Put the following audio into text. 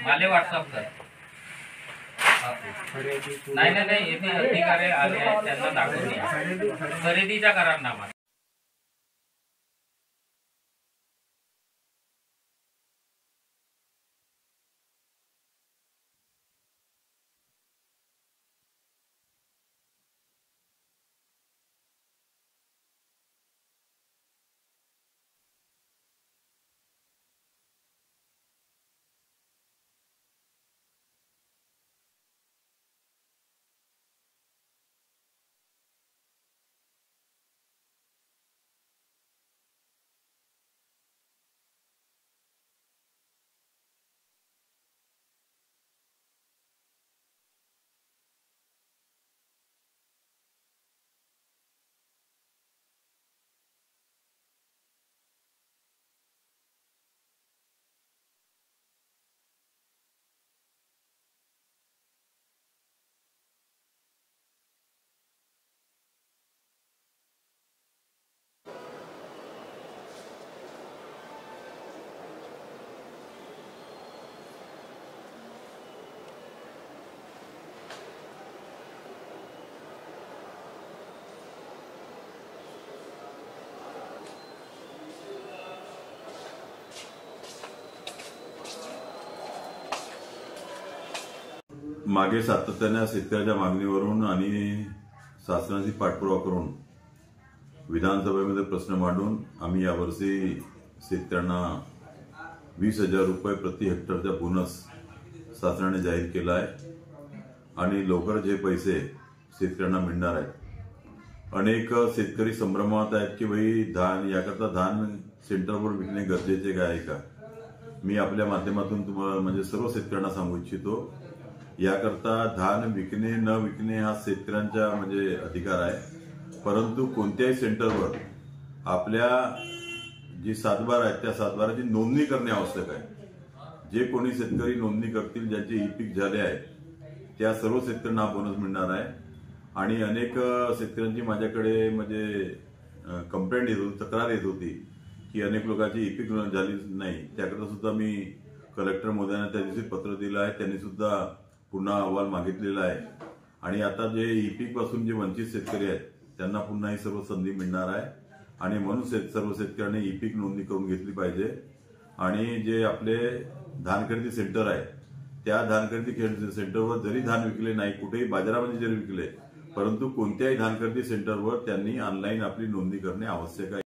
माले व्हॉट्सअप कर। नाही नाही नाही, येथे अधिकारी आले आहेत, त्यांना दाखवून द्या खरेदीचा करारनामा। मागे सातत्याने शेतकऱ्याच्या मागणीवरून आणि शासनाची पाठपुरावा करून विधानसभेमध्ये प्रश्न मांडून आम्ही यावर्षी शेतकऱ्यांना 20,000 रुपये प्रति हेक्टरचा बोनस शासनाने जाहीर केला आहे आणि लवकरच हे पैसे शेतकऱ्यांना मिळणार आहेत। अनेक शेतकरी संभ्रमात आहेत की भाई धान याकरता धान सेंटरवर विकणे गरजेचे काय आहे का। मी आपल्या माध्यमातून तुम्हाला म्हणजे सर्व शेतकऱ्यांना सांगू इच्छितो, याकरता धान विकणे न विकणे हा शेतकऱ्यांचा म्हणजे अधिकार आहे, परंतु कोणत्याही सेंटरवर आपल्या जी सातबार आहेत त्या सातबाराची नोंदणी करणे आवश्यक आहे। जे कोणी शेतकरी नोंदणी करतील, ज्यांचे ई पीक झाले आहे, त्या सर्व शेतकऱ्यांना बोनस मिळणार आहे। आणि अनेक शेतकऱ्यांची माझ्याकडे म्हणजे कंप्लेंट येत होती, तक्रार येत होती की अनेक लोकांची ई पीक झाली नाही। त्याकरता सुद्धा मी कलेक्टर महोदयांना त्या दिवशी पत्र दिलं आहे, त्यांनी सुद्धा पुन्हा अहवाल मागितलेला आहे। आणि आता जे ई पीक पासून जे वंचित शेतकरी आहेत त्यांना पुन्हा ही सर्व संधी मिळणार आहे आणि म्हणून सर्व शेतकऱ्यांनी ई पीक नोंदणी करून घेतली पाहिजे। आणि जे आपले धान खरेदी सेंटर आहे त्या धान खरेदी सेंटरवर जरी धान विकले नाही, कुठेही बाजारामध्ये जरी विकले, परंतु कोणत्याही धान खरेदी सेंटरवर त्यांनी ऑनलाईन आपली नोंदणी करणे आवश्यक आहे।